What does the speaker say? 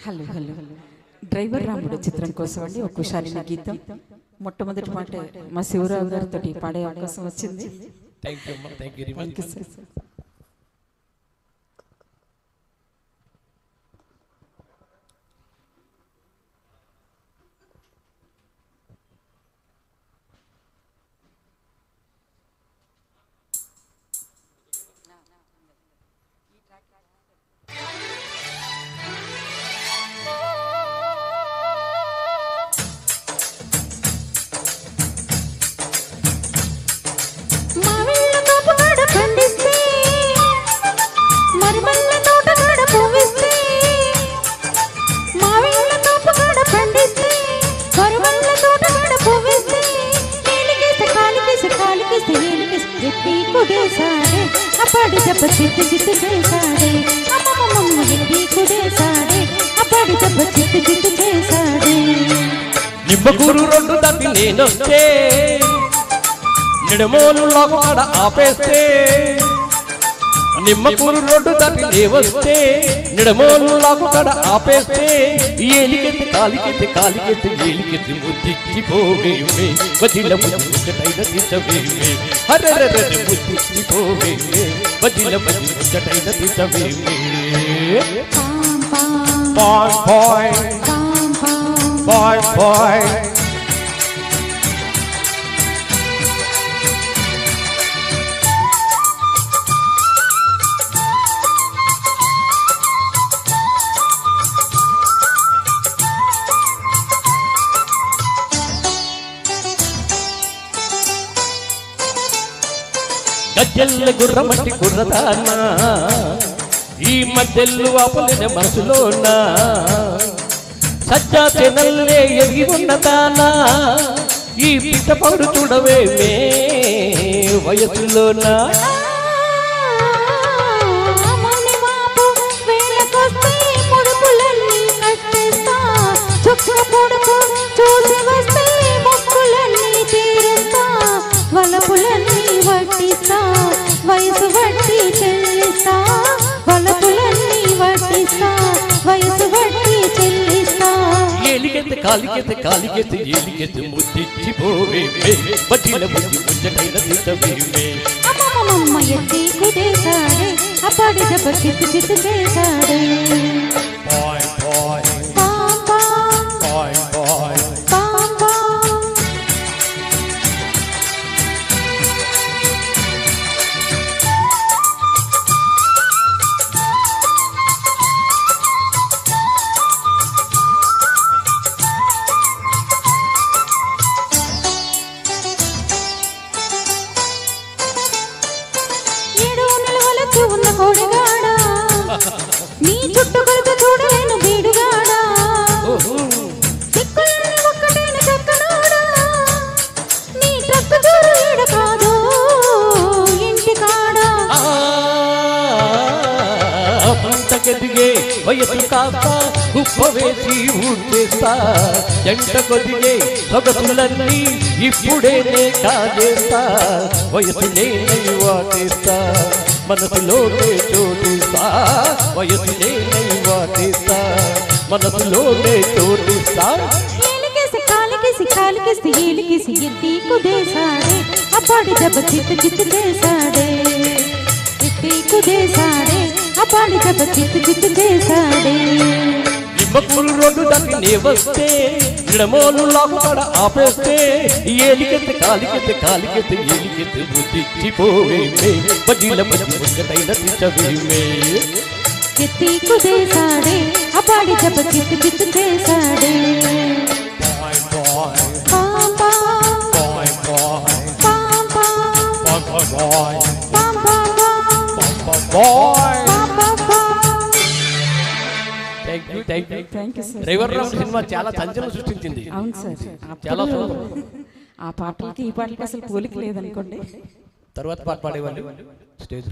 Hello hello driver రాముడు చిత్రం కోసం అండి ఒక కుశాలిన గీతం. మొట్టమొదటి మాట మా శివరావు గారితో పాడే అవకాశం వచ్చింది. Thank you sir. అప్పటి దెబ్బ చిత్తు చిత్తు చేశాడే అమ్మమ్మ ఎత్తి కుడేశాడే అప్పటి దెబ్బ చిత్తు చిత్తు చేశాడే. నిమ్మకూరు రెండు దాటి నేనొస్తే నిడమోలు లోకాడ ఆపేస్తే నిమ్మకూరు రోడ్డు దాటి నేవస్తే నిడమోలు లోకాడ ఆపేస్తే ఏలికెత్తి కాలికెత్తి కాలికెత్తి ఏలికెత్తి ముద్దిచ్చిపోవేమే వదిల ముచ్చటైన తీసవేమే హరరర ముద్దిచ్చిపోవేమే వదిల ముచ్చటైన తీసవేమే. బాయ్ బాయ్ బాయ్ బాయ్ గజ్జెల్ల గుర్రమట్టి కుర్రదానా ఈ మధ్యలు ఆపలేని మనసులోనా సజ్జా చెనల్లే ఎరిగి ఉన్నదానా ఈ పిట్ట పౌరు చూడవేమే వయసులోనా. వయసు వట్టి చెల్లిస్తా వలపులన్నీ వట్టిస్తా వయసు వట్టి చెల్లిస్తా. ఏలికెత్తి కాలికెత్తి కాలికెత్తి ఏలికెత్తి ముద్దిచ్చిపోవేమే వడ్డీల ముద్ది ముచ్చటైన తీసవేమే. అమ్మమ్మ ఎత్తి కుదేశాడే అప్పటి దెబ్బ చిత్తు చిత్తు చేశాడే. బాయ్ బాయ్ బాయ్ బాయ్ ఉన్న కోడిగాడా నీ చుట్టూ కొడుకు చూడలేను బీడుగాడా దిక్కులన్నీ ఒక్కటైన చక్కనాడా నీ ట్రక్కు చూడు ఈడ కాదు ఇంటి కాడా. పంటకెదిగే వయసు కాస్త గుప్ప వేసి ఊడ్చేస్తా జంట కొదిగే సొగసులన్నీ ఇప్పుడేనే కాజేస్తా వయసు నేనై వాటేస్తా మనసులోనే చోటిస్తా వయసు నేనై వాటేస్తా మనసులోనే చోటిస్తా. ఏలికేసి కాలికేసి కాలికేసి ఏలికేసి ఎత్తి కుదేశాడే అప్పటి దెబ్బ చిత్తు చిత్తు చేశాడే ఎత్తి కుదేశాడే అప్పటి దెబ్బ చిత్తు చిత్తు చేశాడే. నిమ్మకూరు రోడ్డు దాటి నేవస్తే నిడమోలు లోకాడ ఆపేస్తే ఏలికెత్తి కాలికెత్తి కాలికెత్తి ఏలికెత్తి ముద్దిచ్చిపోవేమే వడ్డీల ముద్ది ముచ్చటైన తీసవేమే. ఎత్తి కుదేశాడే అప్పటి దెబ్బ చిత్తు చిత్తు చేశాడే. బాయ్ బాయ్ పాం పాం బాయ్ బాయ్ పాం పాం బాయ్ బాయ్ పాం పాం bye. Thank you sir. Driver Ramudu సినిమా చాలా సంచలనం సృష్టించింది. అవును సార్. చాలా ఆ పాటలకి ఈ పాటలకి అసలు పోలిక లేదనుకోండి. తర్వాత పాట పాడేవాళ్ళు స్టేజ్.